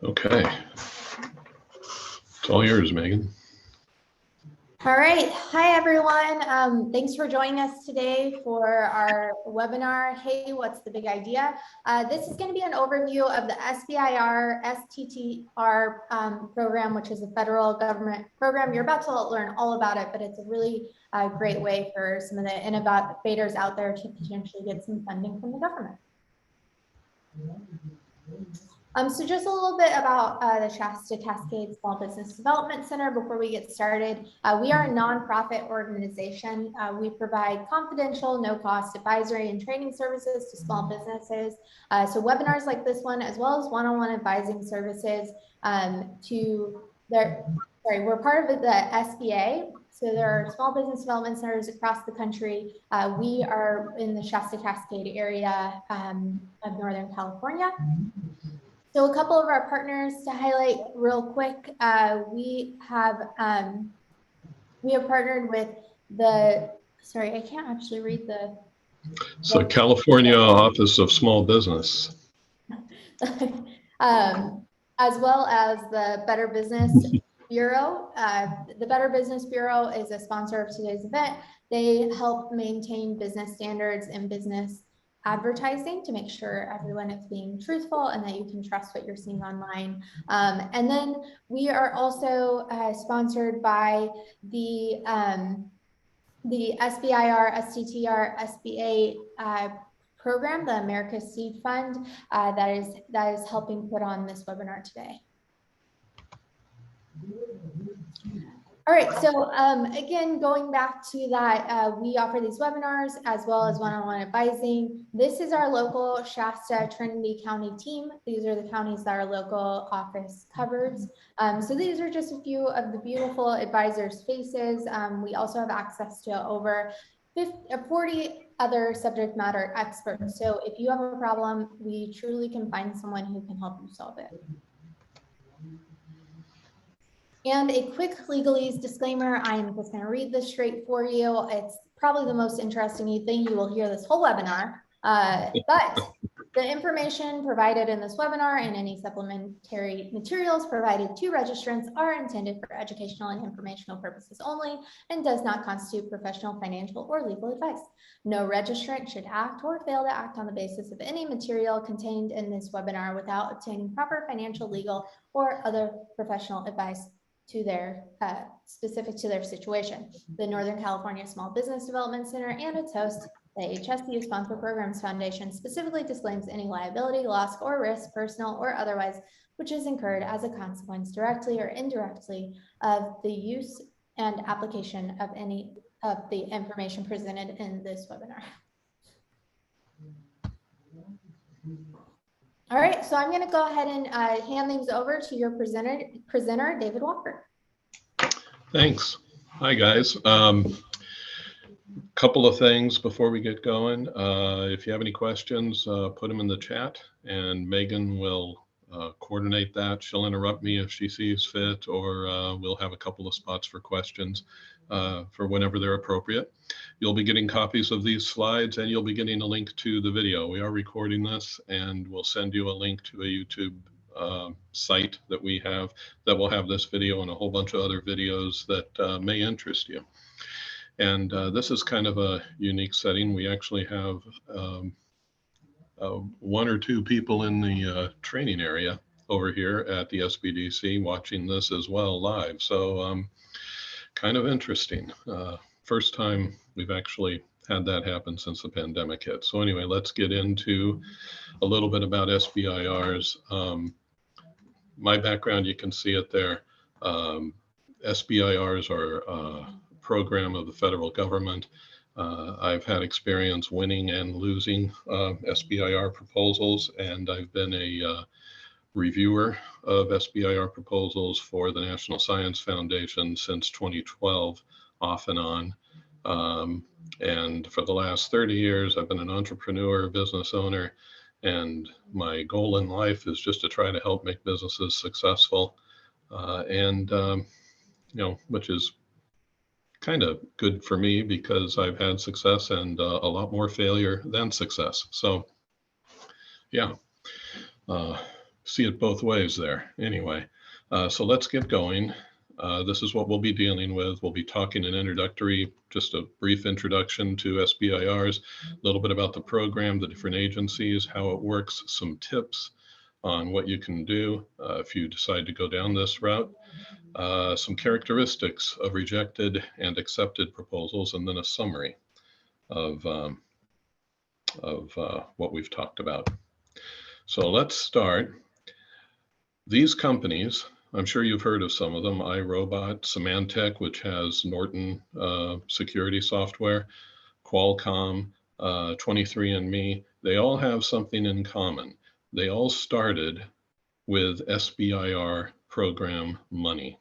Okay. It's all yours, Megan. All right. Hi, everyone. Thanks for joining us today for our webinar, Hey, What's the Big Idea? This is going to be an overview of the SBIR STTR program, which is a federal government program. You're about to learn all about it, but it's a really great way for some of the innovators out there to potentially get some funding from the government. So just a little bit about the Shasta-Cascade Small Business Development Center before we get started. We are a nonprofit organization. We provide confidential, no-cost advisory and training services to small businesses. So webinars like this one, as well as one-on-one advising services we're part of the SBA. So there are small business development centers across the country. We are in the Shasta-Cascade area of Northern California. So a couple of our partners to highlight real quick, we have partnered with I can't actually read the. So California Office of Small Business. As well as the Better Business Bureau. The Better Business Bureau is a sponsor of today's event. They help maintain business standards and business advertising to make sure everyone is being truthful and that you can trust what you're seeing online. And then we are also sponsored by the SBIR, STTR, SBA program, the America Seed Fund, that is helping put on this webinar today. All right, so again, going back to that, we offer these webinars as well as one-on-one advising. This is our local Shasta Trinity County team. These are the counties that our local office covers. So these are just a few of the beautiful advisors' faces. We also have access to over 40 other subject matter experts. So if you have a problem, we truly can find someone who can help you solve it. And a quick legalese disclaimer, I'm just going to read this straight for you. It's probably the most interesting thing you will hear this whole webinar, but the information provided in this webinar and any supplementary materials provided to registrants are intended for educational and informational purposes only and does not constitute professional, financial, or legal advice. No registrant should act or fail to act on the basis of any material contained in this webinar without obtaining proper financial, legal, or other professional advice to their specific to their situation. The Northern California Small Business Development Center and its host, the HSU Sponsor Programs Foundation, specifically disclaims any liability, loss, or risk, personal or otherwise, which is incurred as a consequence directly or indirectly of the use and application of any of the information presented in this webinar. All right, so I'm going to go ahead and hand things over to your presenter, David Walker. Thanks. Hi, guys. Couple of things before we get going. If you have any questions, put them in the chat, and Megan will coordinate that. She'll interrupt me if she sees fit, or we'll have a couple of spots for questions for whenever they're appropriate. You'll be getting copies of these slides, and you'll be getting a link to the video. We are recording this, and we'll send you a link to a YouTube site that we have that will have this video and a whole bunch of other videos that may interest you. And this is kind of a unique setting. We actually have one or two people in the training area over here at the SBDC watching this as well live. So kind of interesting. First time we've actually had that happen since the pandemic hit. So anyway, let's get into a little bit about SBIRs. My background, you can see it there. SBIRs are a program of the federal government. I've had experience winning and losing SBIR proposals, and I've been a reviewer of SBIR proposals for the National Science Foundation since 2012, off and on. And for the last 30 years, I've been an entrepreneur, business owner, and my goal in life is just to try to help make businesses successful, which is kind of good for me because I've had success and a lot more failure than success. So yeah, see it both ways there. Anyway, so let's get going. This is what we'll be dealing with. We'll be talking an introductory, just a brief introduction to SBIRs, a little bit about the program, the different agencies, how it works, some tips on what you can do if you decide to go down this route, some characteristics of rejected and accepted proposals, and then a summary of what we've talked about. So let's start. These companies, I'm sure you've heard of some of them, iRobot, Symantec, which has Norton security software, Qualcomm, 23andMe, they all have something in common. They all started with SBIR program money.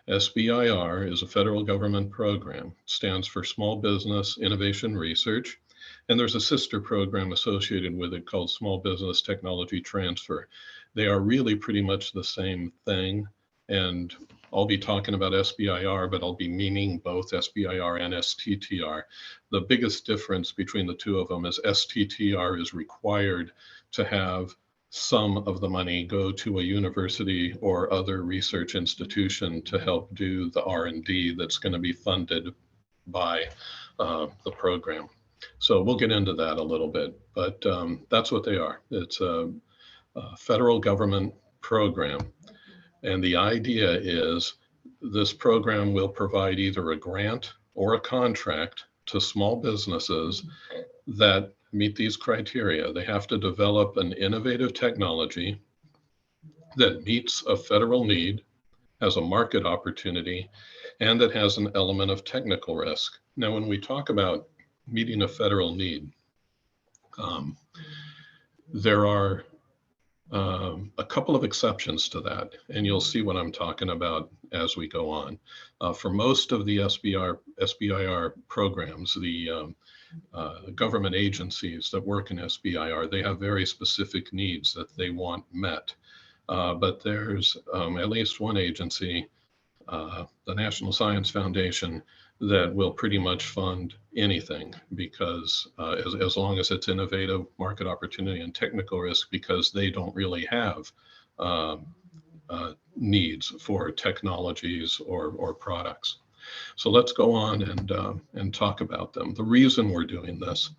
SBIR is a federal government program. It stands for Small Business Innovation Research, and there's a sister program associated with it called Small Business Technology Transfer. They are really pretty much the same thing, and I'll be talking about SBIR, but I'll be meaning both SBIR and STTR. The biggest difference between the two of them is STTR is required to have some of the money go to a university or other research institution to help do the R&D that's going to be funded by the program. So we'll get into that a little bit, but that's what they are. It's a federal government program. And the idea is this program will provide either a grant or a contract to small businesses that meet these criteria. They have to develop an innovative technology that meets a federal need, has a market opportunity, and that has an element of technical risk. Now, when we talk about meeting a federal need, there are a couple of exceptions to that, and you'll see what I'm talking about as we go on. For most of the SBIR programs, the government agencies that work in SBIR, they have very specific needs that they want met. But there's at least one agency, the National Science Foundation, that will pretty much fund anything because as long as it's innovative, market opportunity, and technical risk, because they don't really have needs for technologies or products. So let's go on and talk about them. The reason we're doing this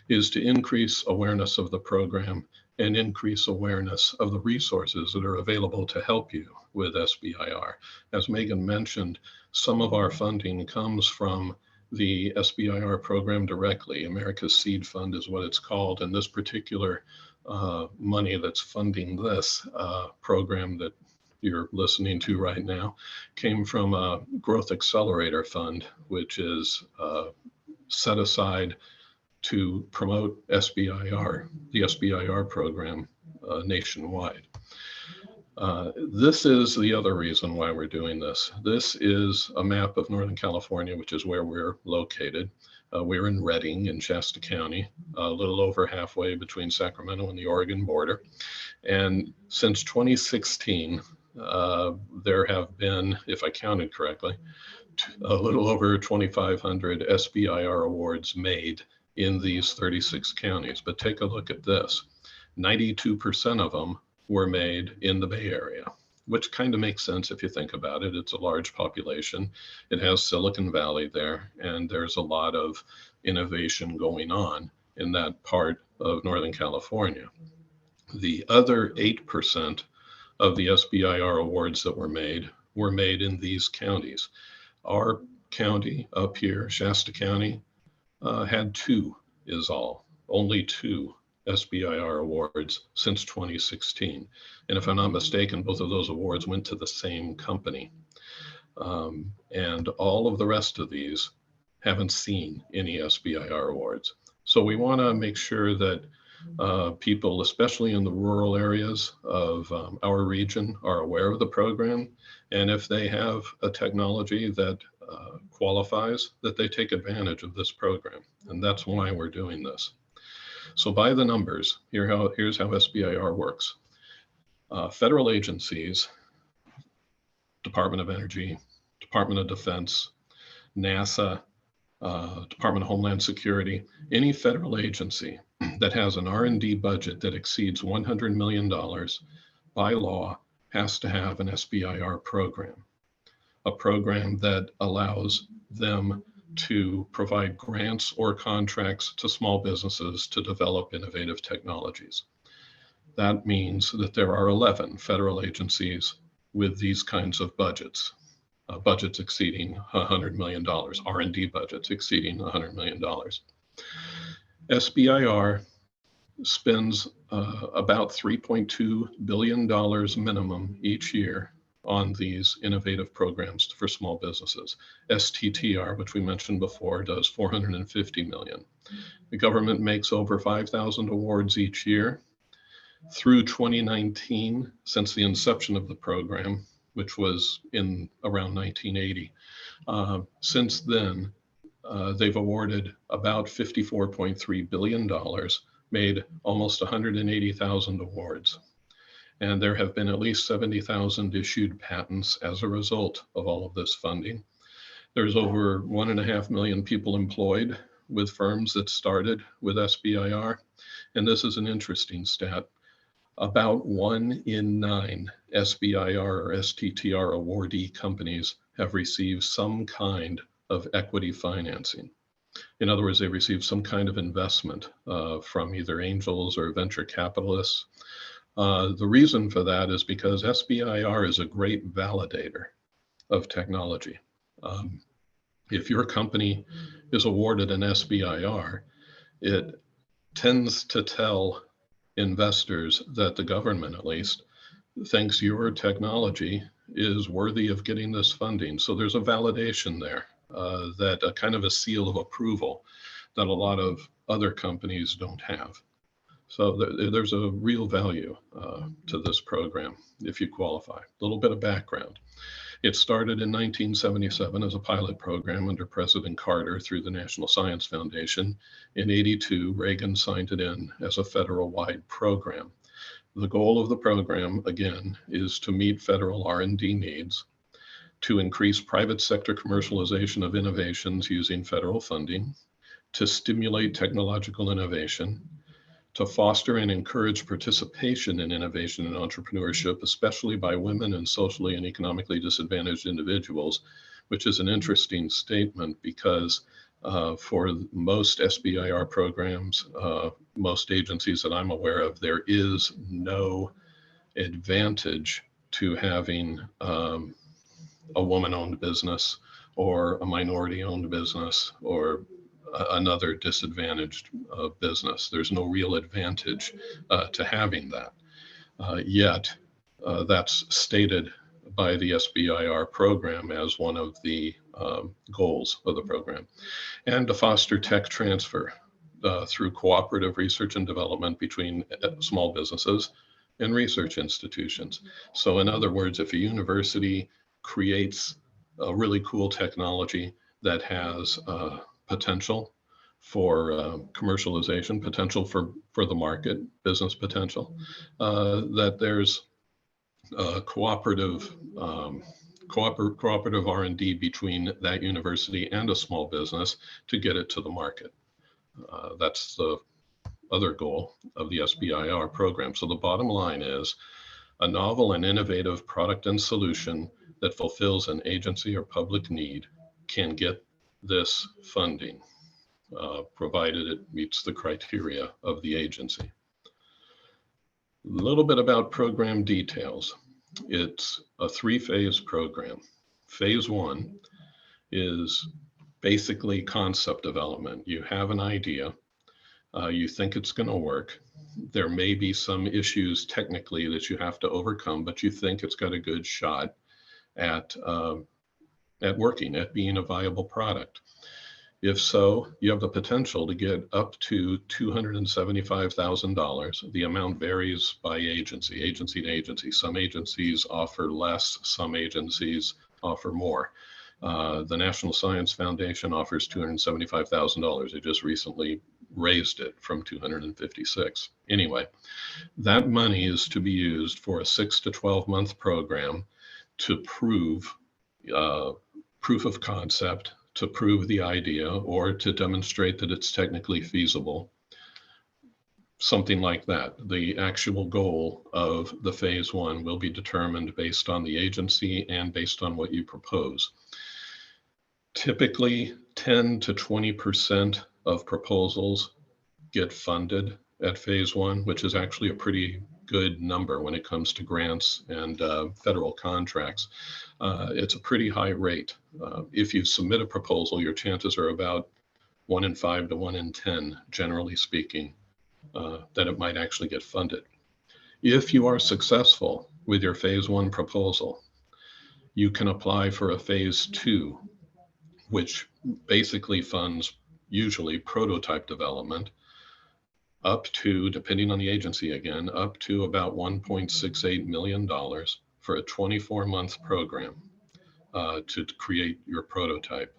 is to increase awareness of the program and increase awareness of the resources that are available to help you with SBIR. As Megan mentioned, some of our funding comes from the SBIR program directly. America's Seed Fund is what it's called. And this particular money that's funding this program that you're listening to right now came from a Growth Accelerator Fund, which is set aside to promote SBIR, the SBIR program nationwide. This is the other reason why we're doing this. This is a map of Northern California, which is where we're located. We're in Redding in Shasta County, a little over halfway between Sacramento and the Oregon border. And since 2016, there have been, if I counted correctly, a little over 2,500 SBIR awards made in these 36 counties. But take a look at this. 92% of them were made in the Bay Area, which kind of makes sense if you think about it. It's a large population. It has Silicon Valley there, and there's a lot of innovation going on in that part of Northern California. The other 8% of the SBIR awards that were made in these counties. Our county up here, Shasta County, had two is all, only two SBIR awards since 2016. And if I'm not mistaken, both of those awards went to the same company. And all of the rest of these haven't seen any SBIR awards. So we want to make sure that people, especially in the rural areas of our region, are aware of the program. And if they have a technology that qualifies, that they take advantage of this program. And that's why we're doing this. So by the numbers, here's how SBIR works. Federal agencies, Department of Energy, Department of Defense, NASA, Department of Homeland Security, any federal agency that has an R&D budget that exceeds $100 million by law has to have an SBIR program, a program that allows them to provide grants or contracts to small businesses to develop innovative technologies. That means that there are 11 federal agencies with these kinds of budgets, budgets exceeding $100 million, R&D budgets exceeding $100 million. SBIR spends about $3.2 billion minimum each year on these innovative programs for small businesses. STTR, which we mentioned before, does $450 million. The government makes over 5,000 awards each year. Through 2019, since the inception of the program, which was in around 1980, since then, they've awarded about $54.3 billion, made almost 180,000 awards. And there have been at least 70,000 issued patents as a result of all of this funding. There's over 1.5 million people employed with firms that started with SBIR. And this is an interesting stat. About 1 in 9 SBIR or STTR awardee companies have received some kind of equity financing. In other words, they receive some kind of investment from either angels or venture capitalists. The reason for that is because SBIR is a great validator of technology. If your company is awarded an SBIR, it tends to tell investors that the government, at least, thinks your technology is worthy of getting this funding. So there's a validation there, that a kind of a seal of approval that a lot of other companies don't have. So there's a real value to this program if you qualify. A little bit of background. It started in 1977 as a pilot program under President Carter through the National Science Foundation. In '82, Reagan signed it in as a federal-wide program. The goal of the program, again, is to meet federal R&D needs, to increase private sector commercialization of innovations using federal funding, to stimulate technological innovation, to foster and encourage participation in innovation and entrepreneurship, especially by women and socially and economically disadvantaged individuals, which is an interesting statement because for most SBIR programs, most agencies that I'm aware of, there is no advantage to having a woman-owned business or a minority-owned business or another disadvantaged business. There's no real advantage to having that. Yet, that's stated by the SBIR program as one of the goals of the program. And to foster tech transfer through cooperative research and development between small businesses and research institutions. So in other words, if a university creates a really cool technology that has potential for commercialization, potential for the market, business potential, that there's cooperative R&D between that university and a small business to get it to the market. That's the other goal of the SBIR program. So the bottom line is a novel and innovative product and solution that fulfills an agency or public need can get this funding, provided it meets the criteria of the agency. A little bit about program details. It's a 3-phase program. Phase 1 is basically concept development. You have an idea, you think it's going to work. There may be some issues technically that you have to overcome, but you think it's got a good shot at working, at being a viable product. If so, you have the potential to get up to $275,000. The amount varies by agency to agency. Some agencies offer less, some agencies offer more. The National Science Foundation offers $275,000. They just recently raised it from $256,000. Anyway, that money is to be used for a 6 to 12 month program to prove proof of concept, to prove the idea, or to demonstrate that it's technically feasible. something like that. The actual goal of the phase one will be determined based on the agency and based on what you propose. Typically, 10 to 20% of proposals get funded at phase one, which is actually a pretty good number when it comes to grants and federal contracts. It's a pretty high rate. If you submit a proposal, your chances are about 1 in 5 to 1 in 10, generally speaking, that it might actually get funded. If you are successful with your phase one proposal, you can apply for a phase two, which basically funds usually prototype development up to, depending on the agency again, up to about $1.68 million for a 24-month program to create your prototype.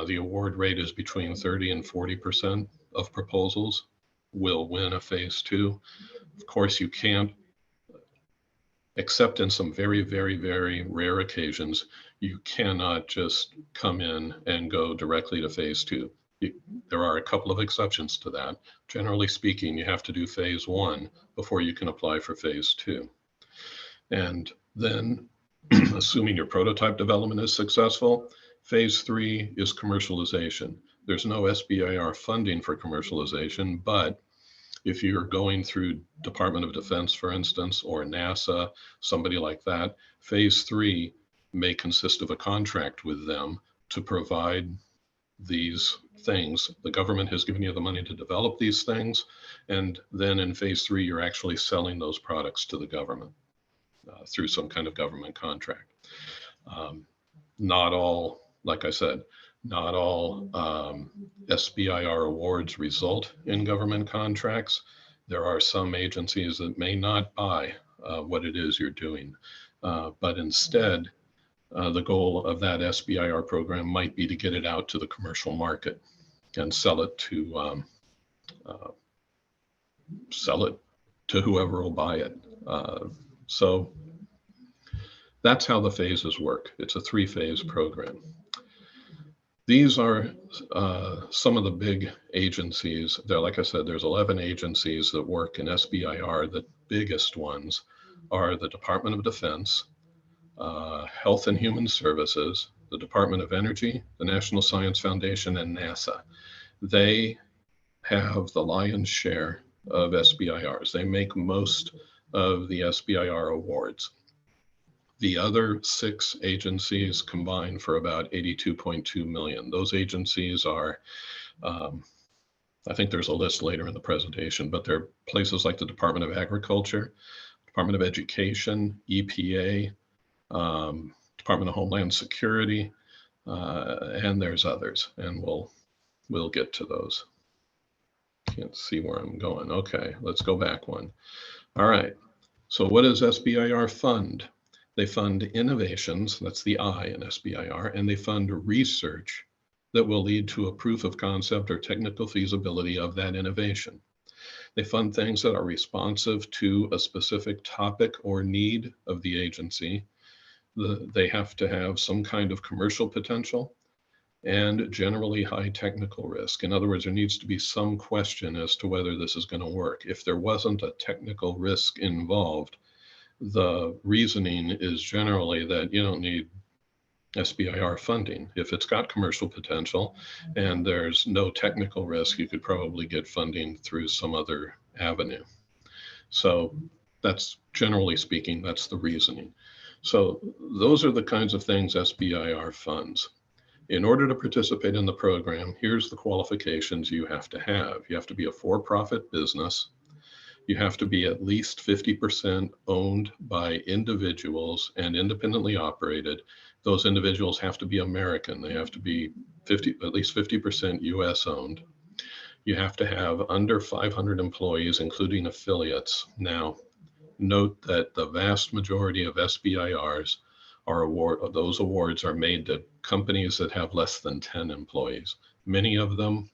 The award rate is between 30 and 40% of proposals will win a phase two. Of course, you can't, except in some very, very, very rare occasions, you cannot just come in and go directly to phase two. There are a couple of exceptions to that. Generally speaking, you have to do phase one before you can apply for phase two. And then, assuming your prototype development is successful, phase three is commercialization. There's no SBIR funding for commercialization, but if you're going through Department of Defense, for instance, or NASA, somebody like that, phase three may consist of a contract with them to provide these things. The government has given you the money to develop these things, and then in phase three, you're actually selling those products to the government through some kind of government contract. Not all, like I said, not all SBIR awards result in government contracts. There are some agencies that may not buy what it is you're doing, but instead, the goal of that SBIR program might be to get it out to the commercial market and sell it to whoever will buy it. So that's how the phases work. It's a 3-phase program. These are some of the big agencies. There, like I said, there's 11 agencies that work in SBIR. The biggest ones are the Department of Defense, Health and Human Services, the Department of Energy, the National Science Foundation, and NASA. They have the lion's share of SBIRs. They make most of the SBIR awards. The other 6 agencies combine for about 82.2 million. Those agencies are, I think there's a list later in the presentation, but they're places like the Department of Agriculture, Department of Education, EPA, Department of Homeland Security, and there's others, and we'll get to those. Can't see where I'm going. Okay, let's go back one. All right, so what does SBIR fund? They fund innovations, that's the I in SBIR, and they fund research that will lead to a proof of concept or technical feasibility of that innovation. They fund things that are responsive to a specific topic or need of the agency. They have to have some kind of commercial potential and generally high technical risk. In other words, there needs to be some question as to whether this is going to work. If there wasn't a technical risk involved, the reasoning is generally that you don't need SBIR funding. If it's got commercial potential and there's no technical risk, you could probably get funding through some other avenue. So that's, generally speaking, that's the reasoning. So those are the kinds of things SBIR funds. In order to participate in the program, here's the qualifications you have to have. You have to be a for-profit business. You have to be at least 50% owned by individuals and independently operated. Those individuals have to be American. They have to be at least 50% US owned. You have to have under 500 employees, including affiliates. Now, note that the vast majority of SBIRs those awards are made to companies that have less than 10 employees. Many of them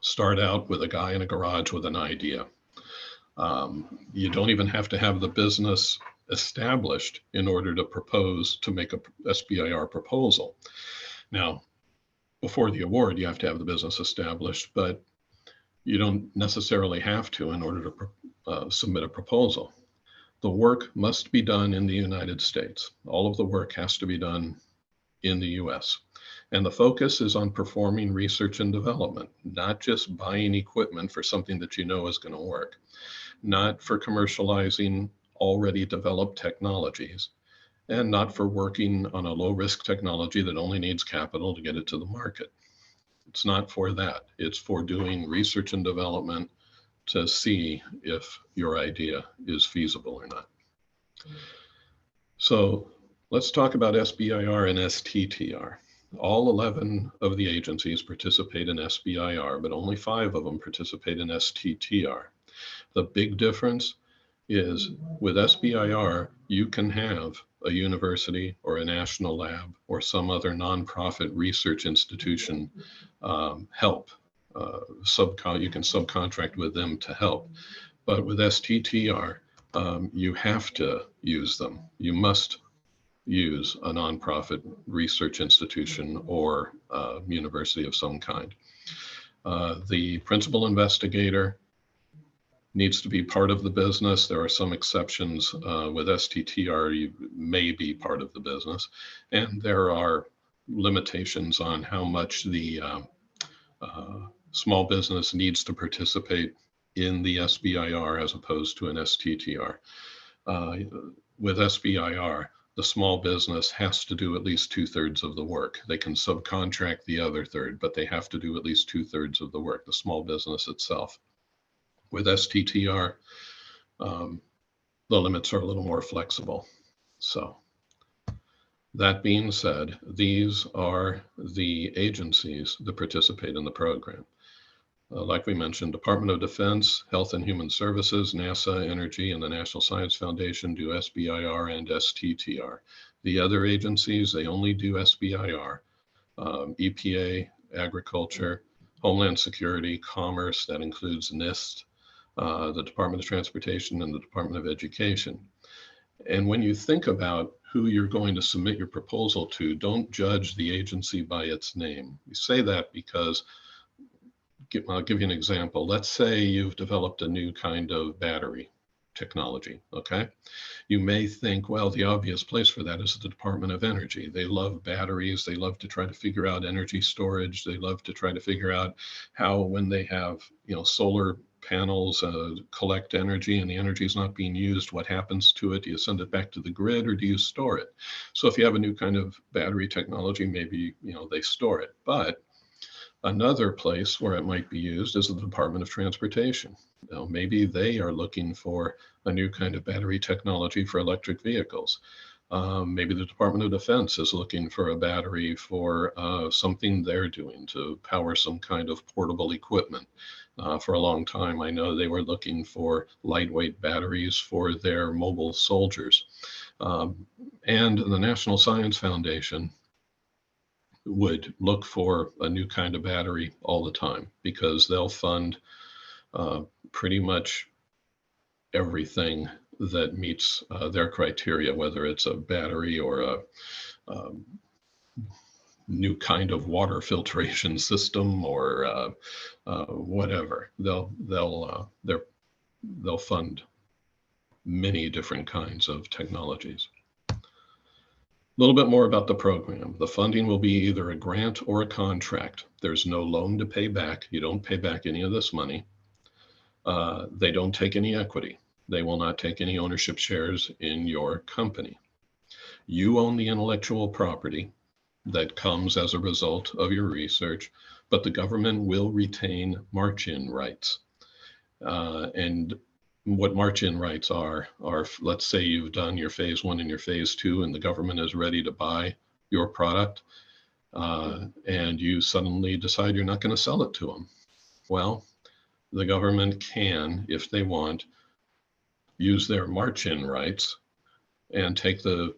start out with a guy in a garage with an idea. You don't even have to have the business established in order to make a SBIR proposal. Now, before the award, you have to have the business established, but you don't necessarily have to in order to submit a proposal. The work must be done in the United States. All of the work has to be done in the US. And the focus is on performing research and development, not just buying equipment for something that you know is going to work, not for commercializing already developed technologies, and not for working on a low-risk technology that only needs capital to get it to the market. It's not for that. It's for doing research and development to see if your idea is feasible or not. So let's talk about SBIR and STTR. All 11 of the agencies participate in SBIR, but only 5 of them participate in STTR. The big difference is with SBIR, you can have a university or a national lab or some other nonprofit research institution help. You can subcontract with them to help. But with STTR, you have to use them. You must use a nonprofit research institution or university of some kind. The principal investigator needs to be part of the business. There are some exceptions with STTR, you may be part of the business. And there are limitations on how much the small business needs to participate in the SBIR as opposed to an STTR. With SBIR, the small business has to do at least 2/3 of the work. They can subcontract the other third, but they have to do at least 2/3 of the work, the small business itself. With STTR, the limits are a little more flexible. So that being said, these are the agencies that participate in the program. Like we mentioned, Department of Defense, Health and Human Services, NASA, Energy, and the National Science Foundation do SBIR and STTR. The other agencies, they only do SBIR. EPA, Agriculture, Homeland Security, Commerce, that includes NIST, the Department of Transportation, and the Department of Education. And when you think about who you're going to submit your proposal to, don't judge the agency by its name. We say that because I'll give you an example. Let's say you've developed a new kind of battery technology, okay? You may think, well, the obvious place for that is the Department of Energy. They love batteries. They love to try to figure out energy storage. They love to try to figure out how, when they have, solar panels collect energy and the energy is not being used, what happens to it? Do you send it back to the grid or do you store it? So if you have a new kind of battery technology, maybe, they store it. But another place where it might be used is the Department of Transportation. Now, maybe they are looking for a new kind of battery technology for electric vehicles. Maybe the Department of Defense is looking for a battery for something they're doing to power some kind of portable equipment. For a long time, I know they were looking for lightweight batteries for their mobile soldiers. And the National Science Foundation would look for a new kind of battery all the time because they'll fund pretty much everything that meets their criteria, whether it's a battery or a new kind of water filtration system or whatever. They'll fund many different kinds of technologies. A little bit more about the program. The funding will be either a grant or a contract. There's no loan to pay back. You don't pay back any of this money. They don't take any equity. They will not take any ownership shares in your company. You own the intellectual property that comes as a result of your research, but the government will retain march-in rights. And what march-in rights are, let's say you've done your phase 1 and your phase 2 and the government is ready to buy your product and you suddenly decide you're not going to sell it to them. Well, the government can, if they want, use their march-in rights and take the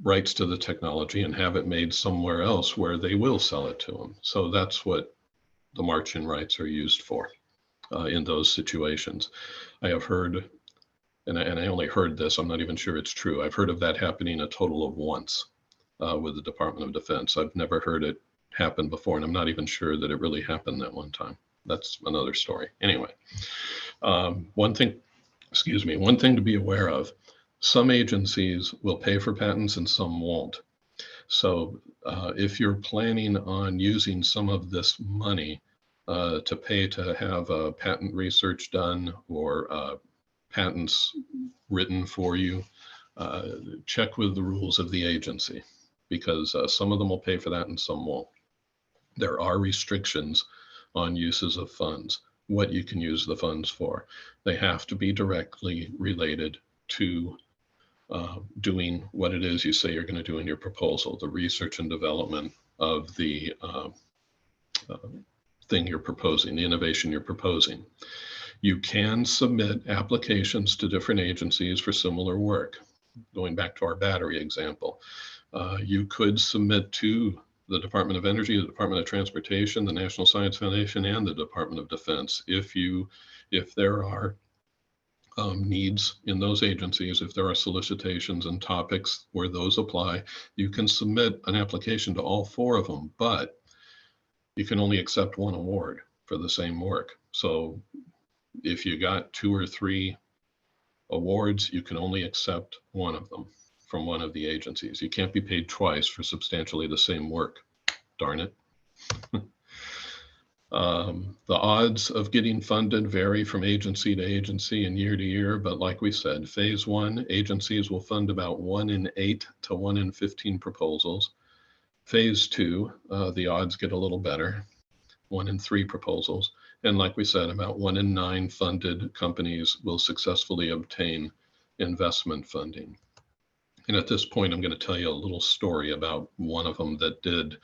rights to the technology and have it made somewhere else where they will sell it to them. So that's what the march-in rights are used for. In those situations. I have heard, and I only heard this, I'm not even sure it's true. I've heard of that happening a total of once with the Department of Defense. I've never heard it happen before, and I'm not even sure that it really happened that one time. that's another story. Anyway, one thing to be aware of, some agencies will pay for patents and some won't. So if you're planning on using some of this money to pay to have patent research done or patents written for you, check with the rules of the agency, because some of them will pay for that and some won't. There are restrictions on uses of funds, what you can use the funds for. They have to be directly related to doing what it is you say you're going to do in your proposal, the research and development of the thing you're proposing, the innovation you're proposing. You can submit applications to different agencies for similar work. Going back to our battery example, you could submit to the Department of Energy, the Department of Transportation, the National Science Foundation, and the Department of Defense. If there are needs in those agencies, if there are solicitations and topics where those apply, you can submit an application to all four of them, but you can only accept one award for the same work. So if you got 2 or 3 awards, you can only accept one of them from one of the agencies. You can't be paid twice for substantially the same work. Darn it. The odds of getting funded vary from agency to agency and year to year, but like we said, phase 1, agencies will fund about 1 in 8 to 1 in 15 proposals. Phase 2, the odds get a little better, 1 in 3 proposals. And like we said, about 1 in 9 funded companies will successfully obtain investment funding. And at this point, I'm going to tell you a little story about one of them that did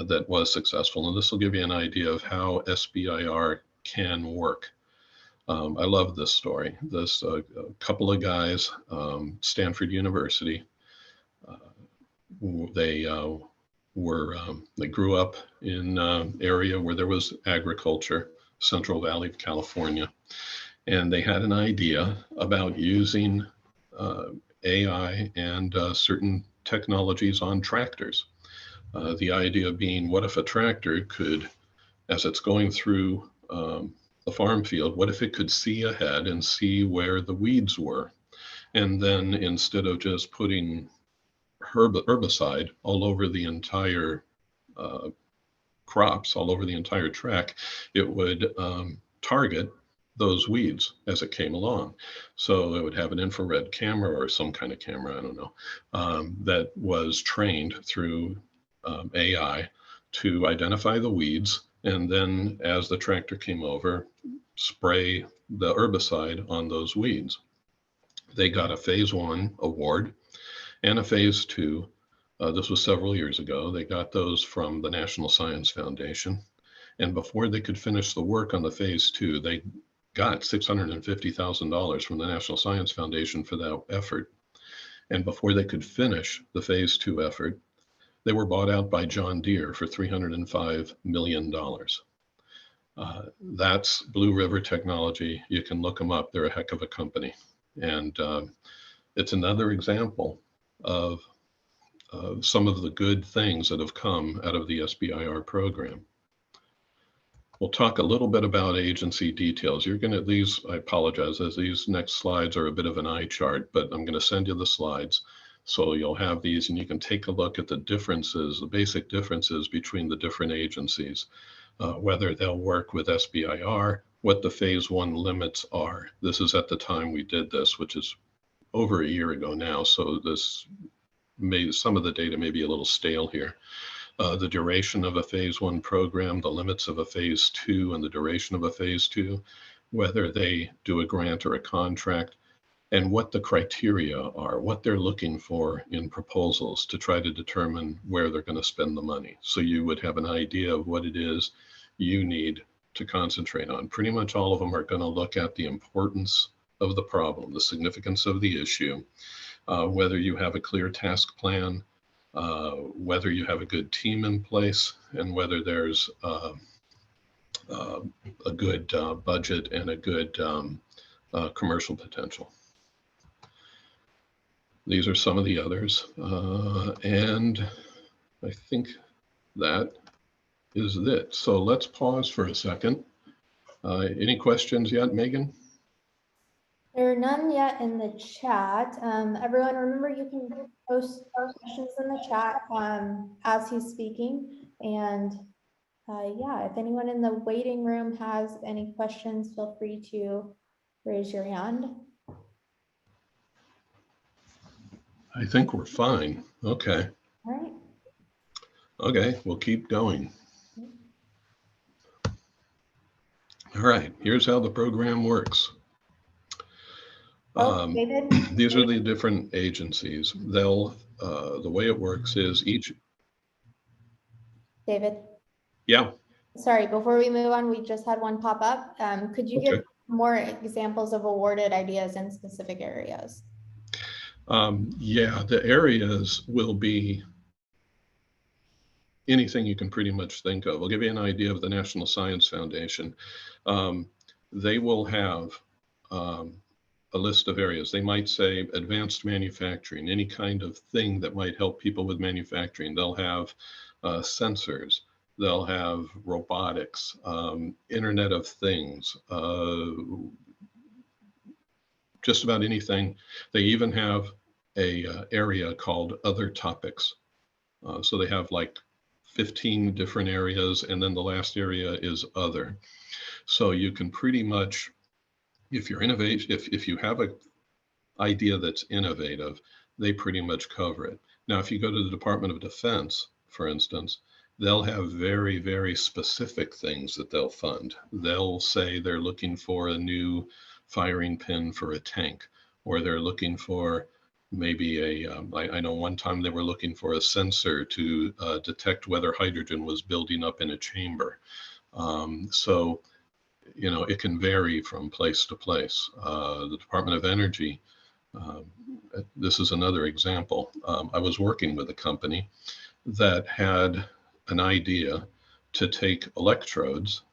that was successful. And this will give you an idea of how SBIR can work. I love this story. This a couple of guys, Stanford University, they grew up in an area where there was agriculture, Central Valley of California. And they had an idea about using AI and certain technologies on tractors. The idea being, what if a tractor could, as it's going through the farm field, what if it could see ahead and see where the weeds were? And then instead of just putting herbicide all over the entire crops, all over the entire track, it would target those weeds as it came along. So it would have an infrared camera or some kind of camera, I don't know, that was trained through AI to identify the weeds, and then as the tractor came over, spray the herbicide on those weeds. They got a phase 1 award and a phase 2. This was several years ago. They got those from the National Science Foundation. And before they could finish the work on the phase 2, they got $650,000 from the National Science Foundation for that effort. And before they could finish the phase 2 effort, they were bought out by John Deere for $305 million. That's Blue River Technology. You can look them up. They're a heck of a company. And it's another example of some of the good things that have come out of the SBIR program. We'll talk a little bit about agency details. You're going to, these, I apologize, as these next slides are a bit of an eye chart, but I'm going to send you the slides. So you'll have these and you can take a look at the differences, the basic differences between the different agencies, whether they'll work with SBIR, what the phase 1 limits are. This is at the time we did this, which is over a year ago now. So this some of the data may be a little stale here. The duration of a phase 1 program, the limits of a phase 2 and the duration of a phase 2, whether they do a grant or a contract, and what the criteria are, what they're looking for in proposals to try to determine where they're going to spend the money. So you would have an idea of what it is you need to concentrate on. Pretty much all of them are going to look at the importance of the problem, the significance of the issue, whether you have a clear task plan, whether you have a good team in place, and whether there's a good budget and a good commercial potential. These are some of the others, and I think that is it. So let's pause for a second Any questions yet, Megan? There are none yet in the chat. Everyone, remember you can post questions in the chat as he's speaking. And yeah, if anyone in the waiting room has any questions, feel free to raise your hand. I think we're fine. Okay. All right. Okay, we'll keep going. All right, here's how the program works. David? These are the different agencies. They'll, the way it works is each. David? Yeah. Sorry, before we move on, we just had one pop up. Could you give more examples of awarded ideas in specific areas? Yeah, the areas will be anything you can pretty much think of. I'll give you an idea of the National Science Foundation. They will have a list of areas. They might say advanced manufacturing, any kind of thing that might help people with manufacturing. They'll have sensors. They'll have robotics, Internet of Things, just about anything. They even have a area called other topics. So they have like 15 different areas, and then the last area is other. So you can pretty much, if you're innovation, if you have an idea that's innovative, they pretty much cover it. Now, if you go to the Department of Defense, for instance, they'll have very, very specific things that they'll fund. They'll say they're looking for a new firing pin for a tank, or they're looking for maybe I know one time they were looking for a sensor to detect whether hydrogen was building up in a chamber. So, you know, it can vary from place to place. The Department of Energy, this is another example. I was working with a company that had an idea to take electrodes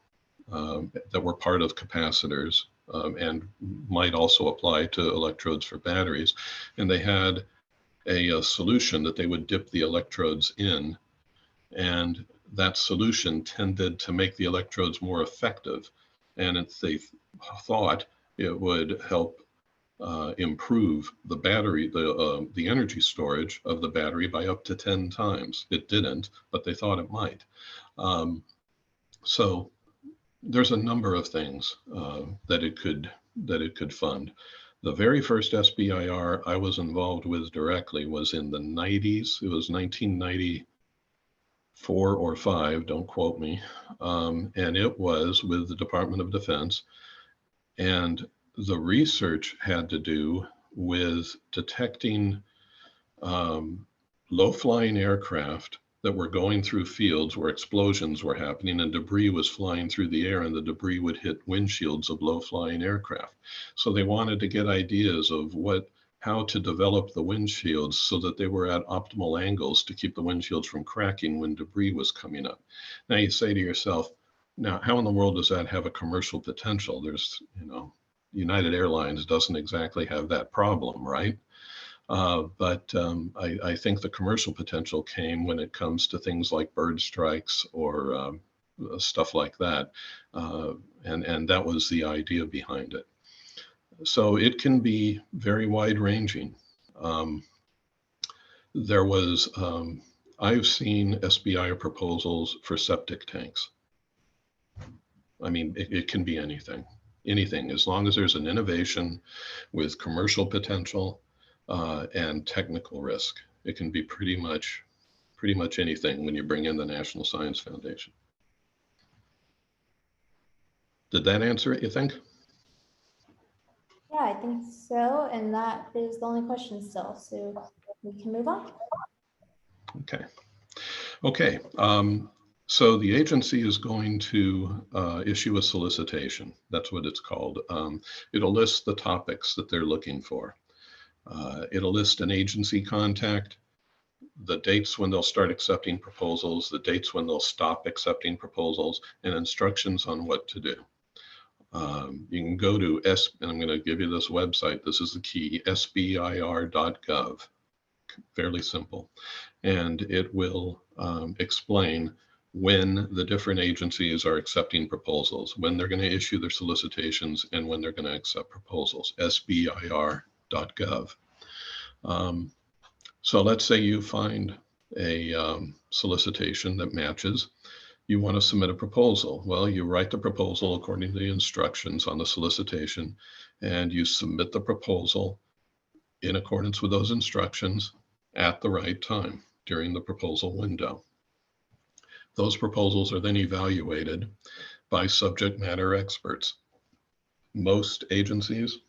that were part of capacitors and might also apply to electrodes for batteries. And they had a solution that they would dip the electrodes in, and that solution tended to make the electrodes more effective. And they thought it would help improve the battery, the energy storage of the battery by up to 10 times. It didn't, but they thought it might. So there's a number of things that it could fund. The very first SBIR I was involved with directly was in the 90s. It was 1994 or 5, don't quote me. And it was with the Department of Defense. And the research had to do with detecting low-flying aircraft that were going through fields where explosions were happening and debris was flying through the air, and the debris would hit windshields of low-flying aircraft. So they wanted to get ideas of how to develop the windshields so that they were at optimal angles to keep the windshields from cracking when debris was coming up. Now you say to yourself, now how in the world does that have a commercial potential? There's, you know, United Airlines doesn't exactly have that problem, right? But I think the commercial potential came when it comes to things like bird strikes or stuff like that. And that was the idea behind it. So it can be very wide ranging. I've seen SBIR proposals for septic tanks. I mean, it can be anything, as long as there's an innovation with commercial potential and technical risk. It can be pretty much anything when you bring in the National Science Foundation. Did that answer it, you think? Yeah, I think so. And that is the only question still. So we can move on. Okay. Okay. So the agency is going to issue a solicitation. That's what it's called. It'll list the topics that they're looking for. It'll list an agency contact, the dates when they'll start accepting proposals, the dates when they'll stop accepting proposals, and instructions on what to do. You can go to and I'm going to give you this website. This is the key, SBIR.gov. Fairly simple. And it will explain when the different agencies are accepting proposals, when they're going to issue their solicitations, and when they're going to accept proposals, SBIR.gov. So let's say you find a solicitation that matches. You want to submit a proposal. Well, you write the proposal according to the instructions on the solicitation, and you submit the proposal in accordance with those instructions at the right time during the proposal window. Those proposals are then evaluated by subject matter experts. Most agencies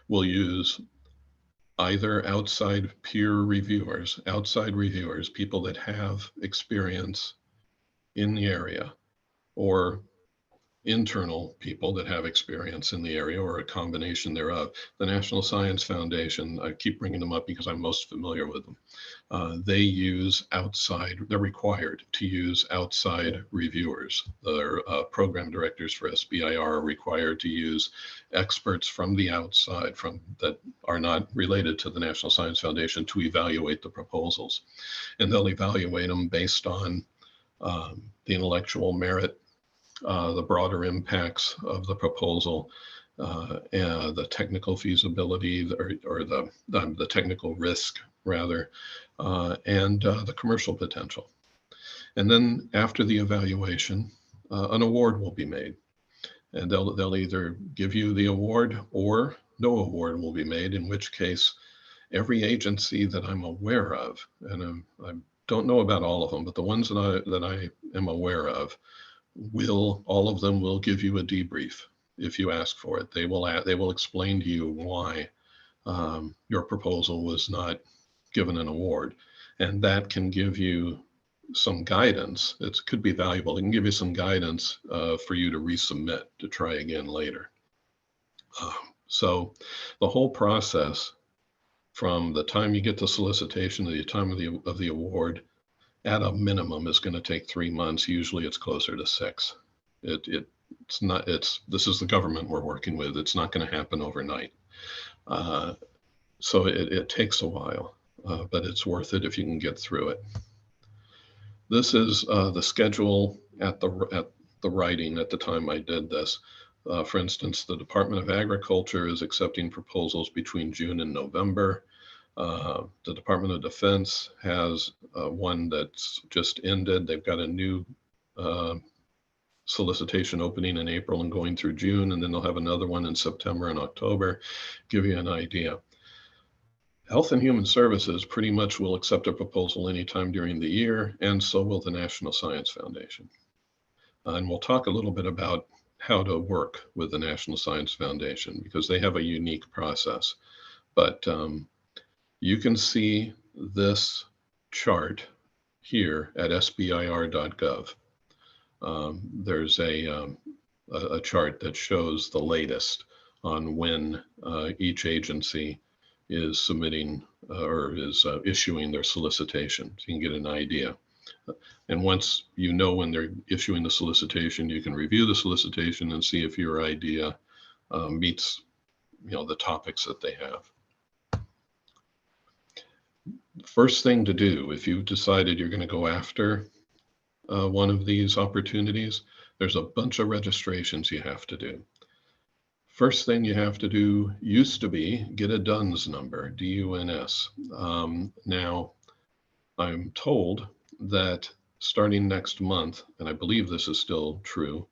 will use either outside peer reviewers, people that have experience in the area, or internal people that have experience in the area, or a combination thereof. The National Science Foundation, I keep bringing them up because I'm most familiar with them. They use they're required to use outside reviewers. Their program directors for SBIR are required to use experts from the outside, that are not related to the National Science Foundation, to evaluate the proposals. And they'll evaluate them based on the intellectual merit, the broader impacts of the proposal, and the technical feasibility, or the technical risk rather, and the commercial potential. And then after the evaluation, an award will be made, and they'll either give you the award or no award will be made, in which case every agency that I'm aware of, and I don't know about all of them, but the ones that I am aware of, all of them will give you a debrief if you ask for it. They will explain to you why your proposal was not given an award, and that can give you some guidance. It could be valuable. It can give you some guidance for you to resubmit, to try again later. So the whole process, from the time you get the solicitation to the time of the award, at a minimum is going to take 3 months. Usually it's closer to 6. This is the government we're working with. It's not going to happen overnight. So it takes a while, but it's worth it if you can get through it. This is the schedule at the writing at the time I did this. For instance, the Department of Agriculture is accepting proposals between June and November. The Department of Defense has one that's just ended. They've got a new solicitation opening in April and going through June, and then they'll have another one in September and October. Give you an idea. Health and Human Services pretty much will accept a proposal anytime during the year, and so will the National Science Foundation. And we'll talk a little bit about how to work with the National Science Foundation, because they have a unique process. But you can see this chart here at SBIR.gov. There's a chart that shows the latest on when each agency is submitting or is issuing their solicitation. So you can get an idea. And once you know when they're issuing the solicitation, you can review the solicitation and see if your idea meets, the topics that they have. First thing to do, if you've decided you're going to go after one of these opportunities, there's a bunch of registrations you have to do. First thing you have to do used to be get a DUNS number, D-U-N-S. Now, I'm told that starting next month, and I believe this is still true,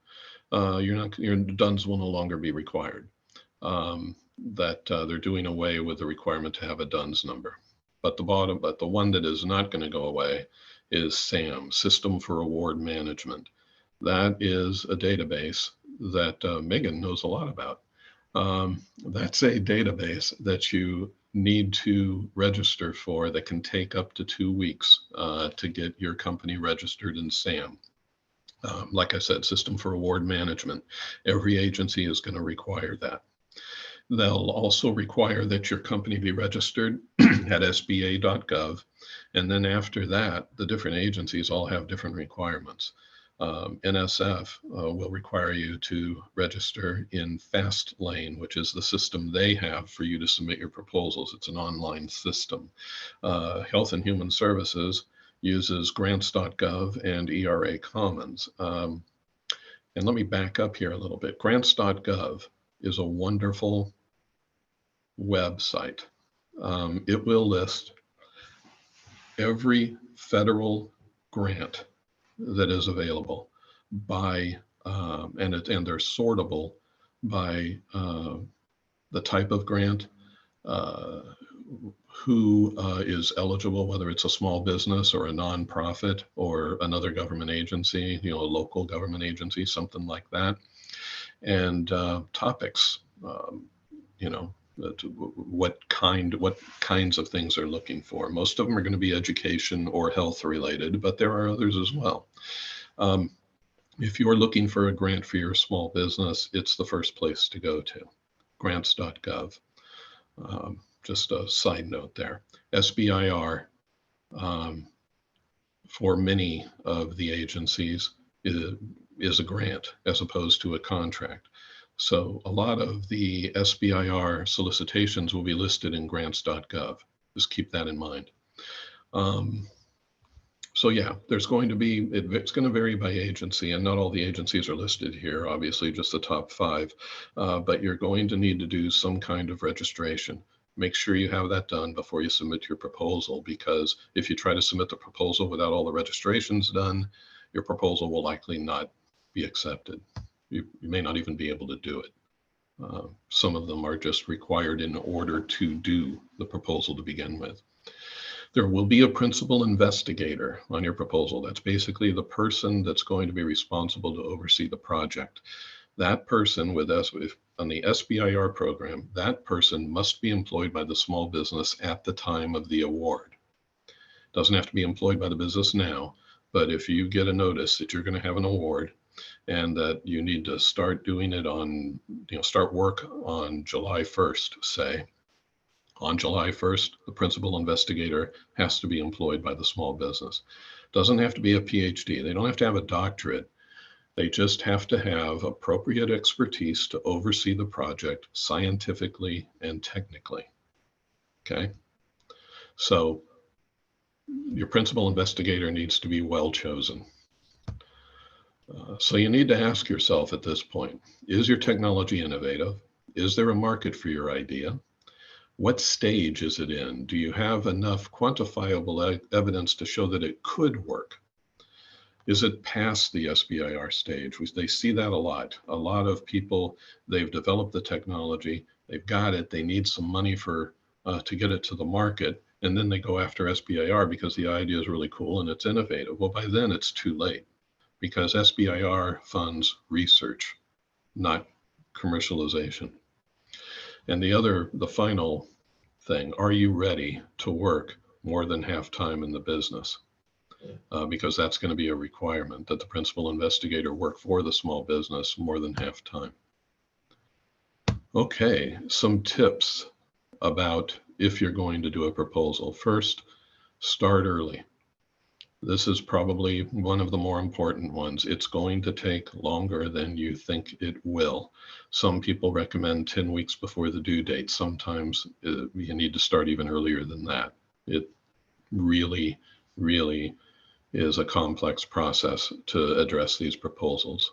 your DUNS will no longer be required. They're doing away with the requirement to have a DUNS number. But the one that is not going to go away is SAM, System for Award Management. That is a database that Megan knows a lot about. That's a database that you need to register for, that can take up to 2 weeks to get your company registered in SAM. Like I said, System for Award Management. Every agency is going to require that. They'll also require that your company be registered at SBA.gov. And then after that, the different agencies all have different requirements. NSF will require you to register in FastLane, which is the system they have for you to submit your proposals. It's an online system. Health and Human Services uses grants.gov and ERA Commons. And let me back up here a little bit. Grants.gov is a wonderful website. It will list every federal grant that is available by, and they're sortable by the type of grant, who is eligible, whether it's a small business or a nonprofit or another government agency, a local government agency, something like that, and topics, what kinds of things they're looking for. Most of them are going to be education or health related, but there are others as well. If you're looking for a grant for your small business, it's the first place to go to, grants.gov. Just a side note there. SBIR, for many of the agencies, is a grant as opposed to a contract. So a lot of the SBIR solicitations will be listed in grants.gov. Just keep that in mind. So yeah, there's going to be, it's going to vary by agency, and not all the agencies are listed here, obviously just the top 5, but you're going to need to do some kind of registration. Make sure you have that done before you submit your proposal, because if you try to submit the proposal without all the registrations done, your proposal will likely not be accepted. You may not even be able to do it. Some of them are just required in order to do the proposal to begin with. There will be a principal investigator on your proposal. That's basically the person that's going to be responsible to oversee the project. That person with us, on the SBIR program, that person must be employed by the small business at the time of the award. Doesn't have to be employed by the business now, but if you get a notice that you're going to have an award and that you need to start doing it on, start work on July 1st, say, on July 1st, the principal investigator has to be employed by the small business. Doesn't have to be a PhD. They don't have to have a doctorate. They just have to have appropriate expertise to oversee the project scientifically and technically. Okay. So your principal investigator needs to be well chosen. So you need to ask yourself at this point, is your technology innovative? Is there a market for your idea? What stage is it in? Do you have enough quantifiable evidence to show that it could work? Is it past the SBIR stage? They see that a lot. A lot of people, they've developed the technology, they've got it, they need some money to get it to the market, and then they go after SBIR because the idea is really cool and it's innovative. Well, by then it's too late, because SBIR funds research, not commercialization. And the final thing, are you ready to work more than half time in the business? Because that's going to be a requirement that the principal investigator work for the small business more than half time. Okay, some tips about if you're going to do a proposal. First, start early. This is probably one of the more important ones. It's going to take longer than you think it will. Some people recommend 10 weeks before the due date. Sometimes you need to start even earlier than that. It really, really is a complex process to address these proposals.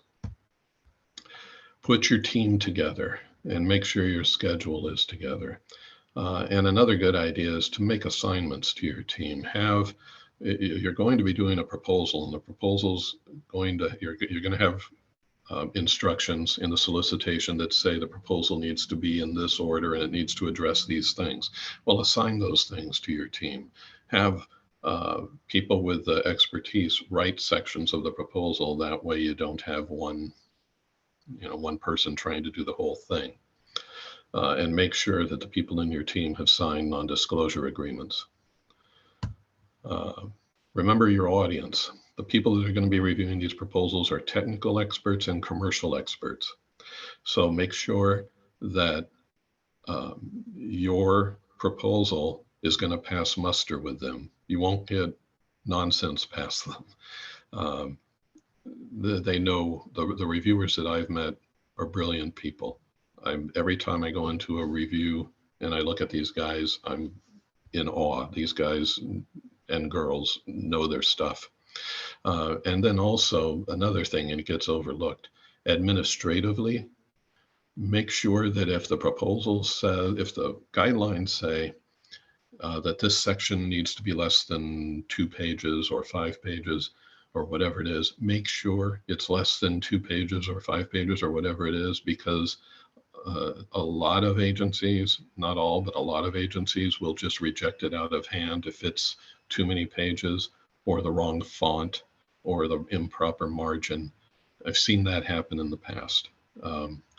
Put your team together and make sure your schedule is together. And another good idea is to make assignments to your team. You're going to be doing a proposal, and the proposal's you're going to have instructions in the solicitation that say the proposal needs to be in this order and it needs to address these things. Well, assign those things to your team. Have people with the expertise write sections of the proposal. That way you don't have one person trying to do the whole thing. And make sure that the people in your team have signed non-disclosure agreements. Remember your audience. The people that are going to be reviewing these proposals are technical experts and commercial experts. So make sure that your proposal is going to pass muster with them. You won't get nonsense past them. They know, the reviewers that I've met are brilliant people. Every time I go into a review and I look at these guys, I'm in awe. These guys and girls know their stuff. And then also another thing, and it gets overlooked, administratively, make sure that if the proposal says, if the guidelines say that this section needs to be less than 2 pages or 5 pages or whatever it is, make sure it's less than 2 pages or 5 pages or whatever it is, because a lot of agencies, not all, but a lot of agencies will just reject it out of hand if it's too many pages or the wrong font or the improper margin. I've seen that happen in the past.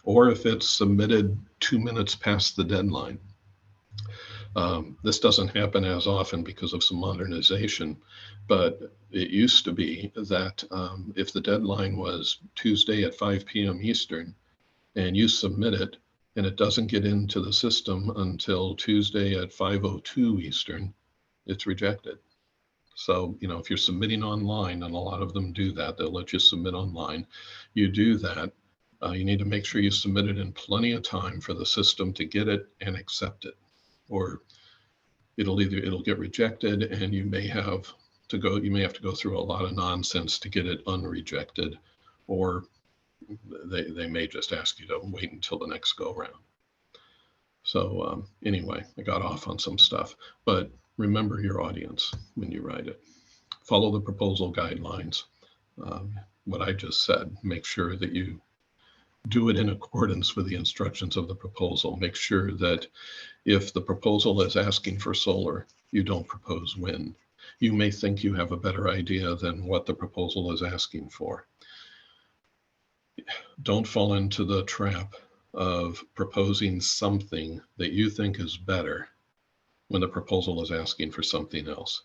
Or if it's submitted 2 minutes past the deadline. This doesn't happen as often because of some modernization, but it used to be that if the deadline was Tuesday at 5 p.m. Eastern and you submit it and it doesn't get into the system until Tuesday at 5:02 Eastern, it's rejected. So, you know, if you're submitting online, and a lot of them do that, they'll let you submit online, you do that. You need to make sure you submit it in plenty of time for the system to get it and accept it, or it'll get rejected, and you may have to go through a lot of nonsense to get it unrejected, or they may just ask you to wait until the next go round. So anyway, I got off on some stuff, but remember your audience when you write it. Follow the proposal guidelines. What I just said, make sure that you do it in accordance with the instructions of the proposal. Make sure that if the proposal is asking for solar, you don't propose wind. You may think you have a better idea than what the proposal is asking for. Don't fall into the trap of proposing something that you think is better when the proposal is asking for something else.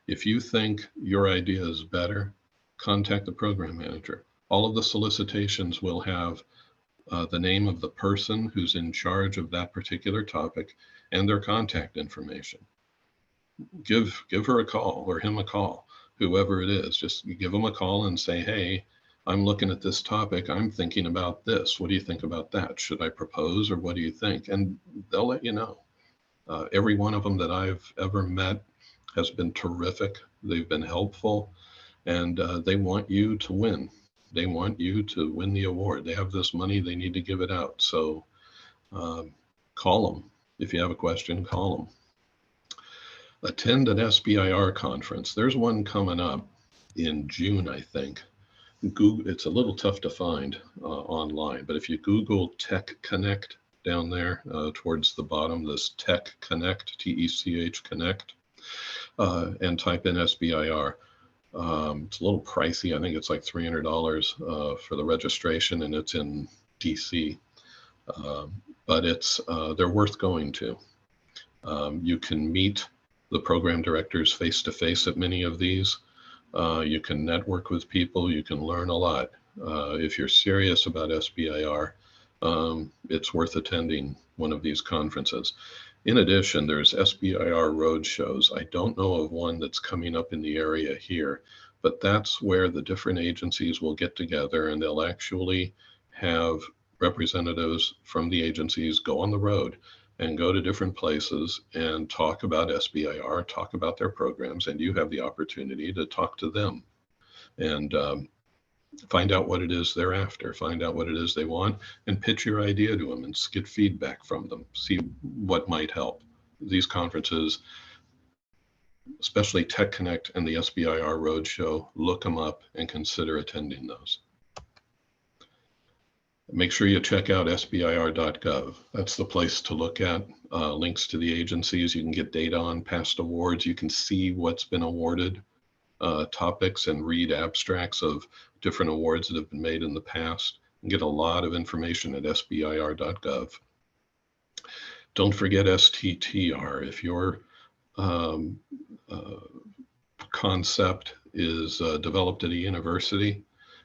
If you think your idea is better, contact the program manager. All of the solicitations will have the name of the person who's in charge of that particular topic and their contact information. Give her a call or him a call, whoever it is. Just give them a call and say, hey, I'm looking at this topic. I'm thinking about this. What do you think about that? Should I propose, or what do you think? And they'll let you know. Every one of them that I've ever met has been terrific. They've been helpful, and they want you to win. They want you to win the award. They have this money, they need to give it out. So call them. If you have a question, call them. Attend an SBIR conference. There's one coming up in June, I think. Google, it's a little tough to find online, but if you Google Tech Connect down there towards the bottom, this Tech Connect, T-E-C-H Connect, and type in SBIR. It's a little pricey. I think it's like $300 for the registration, and it's in DC. But it's they're worth going to. You can meet the program directors face-to-face at many of these. You can network with people. You can learn a lot. If you're serious about SBIR, it's worth attending one of these conferences. In addition, there's SBIR road shows. I don't know of one that's coming up in the area here, but that's where the different agencies will get together, and they'll actually have representatives from the agencies go on the road and go to different places and talk about SBIR, talk about their programs, and you have the opportunity to talk to them and find out what it is they're after, find out what it is they want, and pitch your idea to them and get feedback from them, see what might help. These conferences, especially Tech Connect and the SBIR Roadshow, look them up and consider attending those. Make sure you check out SBIR.gov. That's the place to look at. Links to the agencies. You can get data on past awards. You can see what's been awarded, topics, and read abstracts of different awards that have been made in the past, and get a lot of information at SBIR.gov. Don't forget STTR. If your concept is developed at a university,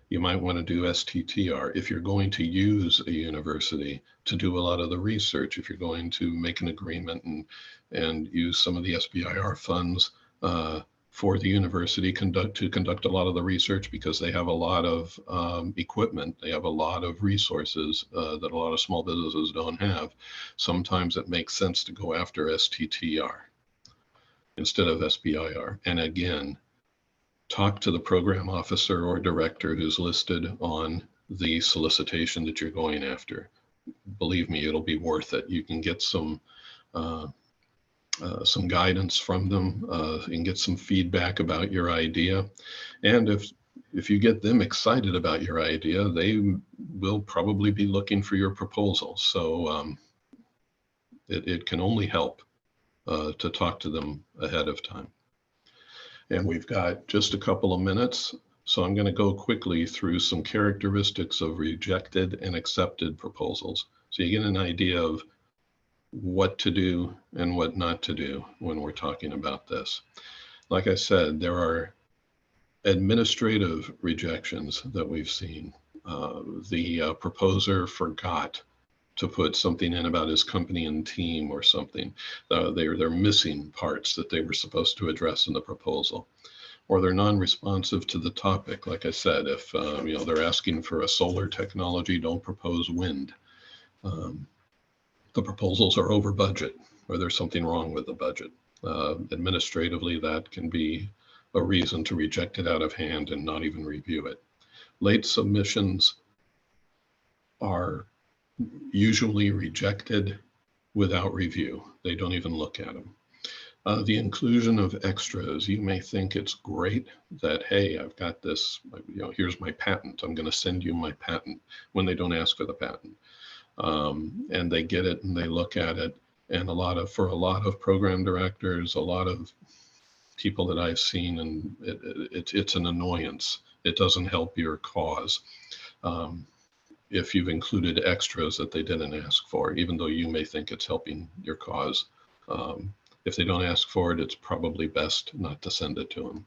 you might want to do STTR. If you're going to use a university to do a lot of the research, if you're going to make an agreement and use some of the SBIR funds for the university to conduct a lot of the research, because they have a lot of equipment, they have a lot of resources that a lot of small businesses don't have. Sometimes it makes sense to go after STTR. instead of SBIR. And again, talk to the program officer or director who's listed on the solicitation that you're going after. Believe me, it'll be worth it. You can get some guidance from them. You can get some feedback about your idea. And if you get them excited about your idea, they will probably be looking for your proposal. So it can only help to talk to them ahead of time. And we've got just a couple of minutes, so I'm going to go quickly through some characteristics of rejected and accepted proposals, so you get an idea of what to do and what not to do when we're talking about this. Like I said, there are administrative rejections that we've seen. The proposer forgot to put something in about his company and team or something. They're missing parts that they were supposed to address in the proposal, or they're non-responsive to the topic. Like I said, if they're asking for a solar technology, don't propose wind. The proposals are over budget, or there's something wrong with the budget. Administratively, that can be a reason to reject it out of hand and not even review it. Late submissions are usually rejected without review. They don't even look at them. The inclusion of extras, you may think it's great that, hey, I've got this, here's my patent. I'm going to send you my patent, when they don't ask for the patent. And they get it and they look at it. And for a lot of program directors, a lot of people that I've seen, and it's an annoyance. It doesn't help your cause. If you've included extras that they didn't ask for, even though you may think it's helping your cause. If they don't ask for it, it's probably best not to send it to them.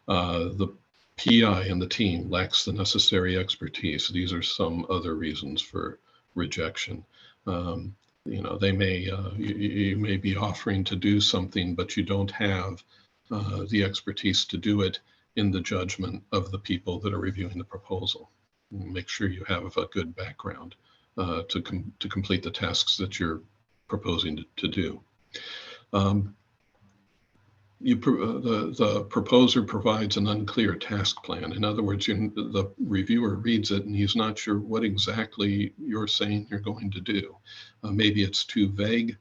The PI and the team lacks the necessary expertise. These are some other reasons for rejection. They may, you may be offering to do something, but you don't have the expertise to do it in the judgment of the people that are reviewing the proposal. Make sure you have a good background to complete the tasks that you're proposing to do. The proposer provides an unclear task plan. In other words, the reviewer reads it and he's not sure what exactly you're saying you're going to do. Maybe it's too vague.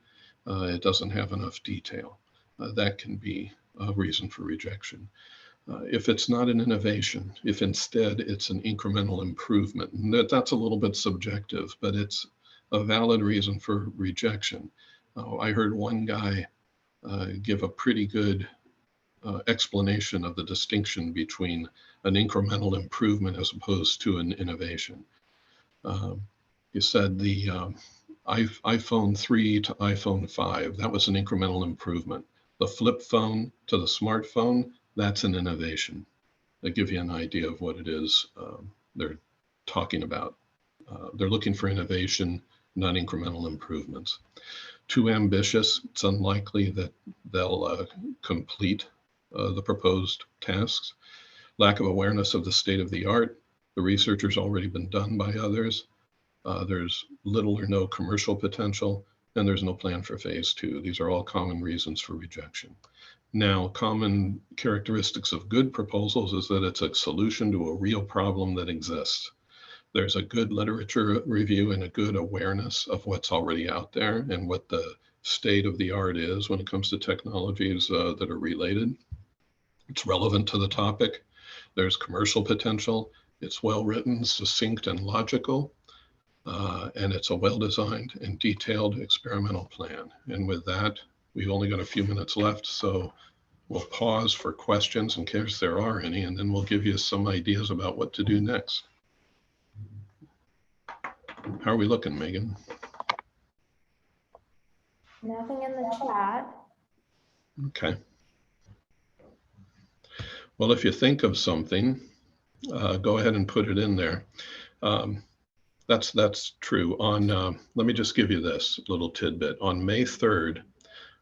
It doesn't have enough detail. That can be a reason for rejection. If it's not an innovation, if instead it's an incremental improvement, and that's a little bit subjective, but it's a valid reason for rejection. I heard one guy give a pretty good explanation of the distinction between an incremental improvement as opposed to an innovation. He said the iPhone 3 to iPhone 5, that was an incremental improvement. The flip phone to the smartphone, that's an innovation. They give you an idea of what it is they're talking about. They're looking for innovation, not incremental improvements. Too ambitious, it's unlikely that they'll complete the proposed tasks. Lack of awareness of the state of the art. The research has already been done by others. There's little or no commercial potential, and there's no plan for phase 2. These are all common reasons for rejection. Now, common characteristics of good proposals is that it's a solution to a real problem that exists. There's a good literature review and a good awareness of what's already out there and what the state of the art is when it comes to technologies that are related. It's relevant to the topic. There's commercial potential. It's well written, succinct, and logical. And it's a well-designed and detailed experimental plan. And with that, we've only got a few minutes left, so we'll pause for questions in case there are any, and then we'll give you some ideas about what to do next. How are we looking, Megan? Nothing in the chat. Okay. Well, if you think of something, go ahead and put it in there. That's true. Let me just give you this little tidbit. On May 3rd,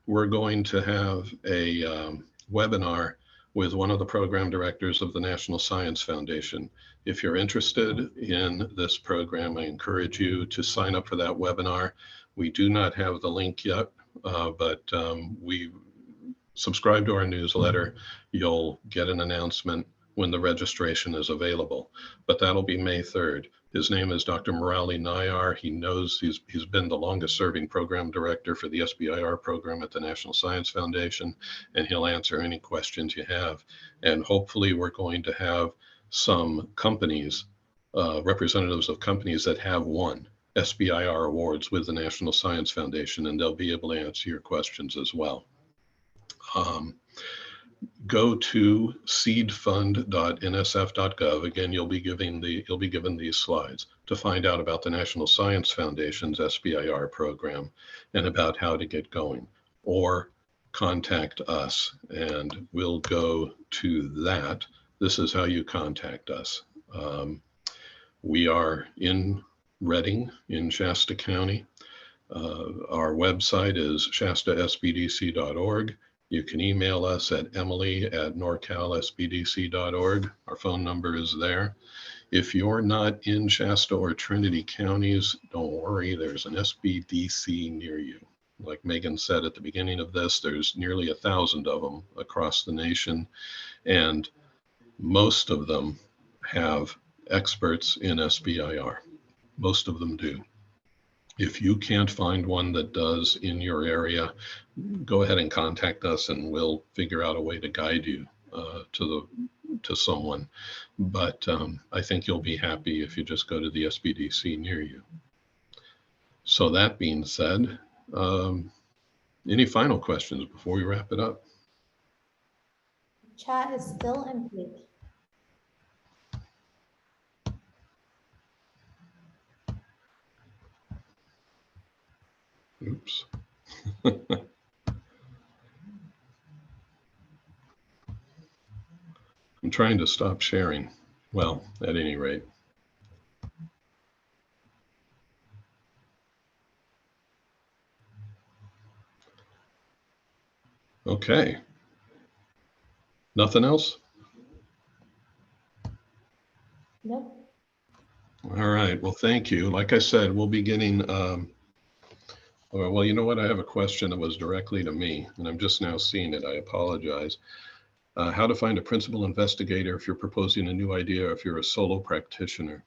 we're going to have a webinar with one of the program directors of the National Science Foundation. If you're interested in this program, I encourage you to sign up for that webinar. We do not have the link yet, but we subscribe to our newsletter. You'll get an announcement when the registration is available, but that'll be May 3rd. His name is Dr. Murali Nayar. He knows he's been the longest serving program director for the SBIR program at the National Science Foundation, and he'll answer any questions you have. And hopefully we're going to have some companies, representatives of companies that have won SBIR awards with the National Science Foundation, and they'll be able to answer your questions as well. Go to seedfund.nsf.gov. Again, you'll be given these slides to find out about the National Science Foundation's SBIR program and about how to get going, or contact us and we'll go to that. This is how you contact us. We are in Reading in Shasta County. Our website is shasta.sbdc.org. You can email us at emily@norcalsbdc.org. Our phone number is there. If you're not in Shasta or Trinity counties, don't worry, there's an SBDC near you. Like Megan said at the beginning of this, there's nearly 1,000 of them across the nation, and most of them have experts in SBIR. Most of them do. If you can't find one that does in your area, go ahead and contact us and we'll figure out a way to guide you to someone. But I think you'll be happy if you just go to the SBDC near you. So that being said, any final questions before we wrap it up? Chat is still empty. Oops. I'm trying to stop sharing. Well, at any rate. Okay. Nothing else? Nope. All right. Well, thank you. Like I said, we'll be getting, well, you know what? I have a question that was directly to me, and I'm just now seeing it. I apologize. How to find a principal investigator if you're proposing a new idea, if you're a solo practitioner.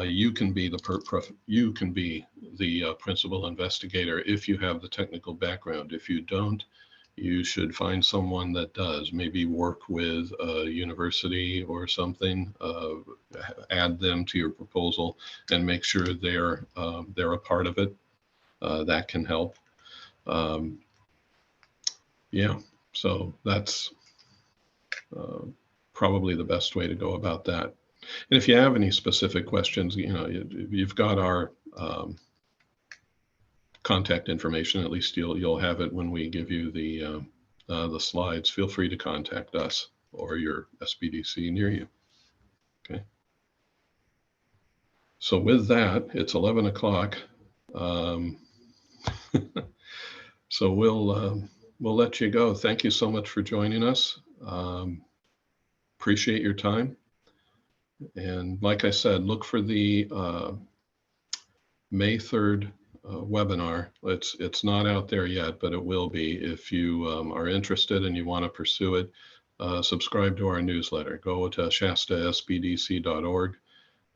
You can be the principal investigator if you have the technical background. If you don't, you should find someone that does. Maybe work with a university or something. Add them to your proposal and make sure they're a part of it. That can help. Yeah, so that's probably the best way to go about that. And if you have any specific questions, you've got our contact information. At least you'll have it when we give you the slides. Feel free to contact us or your SBDC near you. Okay. So with that, it's 11 o'clock. So we'll let you go. Thank you so much for joining us. Appreciate your time. And like I said, look for the May 3rd webinar. It's not out there yet, but it will be. If you are interested and you want to pursue it, subscribe to our newsletter. Go to shasta.sbdc.org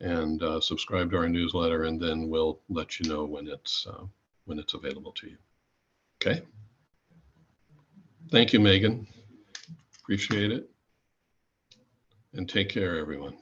and subscribe to our newsletter, and then we'll let you know when it's available to you. Okay. Thank you, Megan. Appreciate it. And take care, everyone.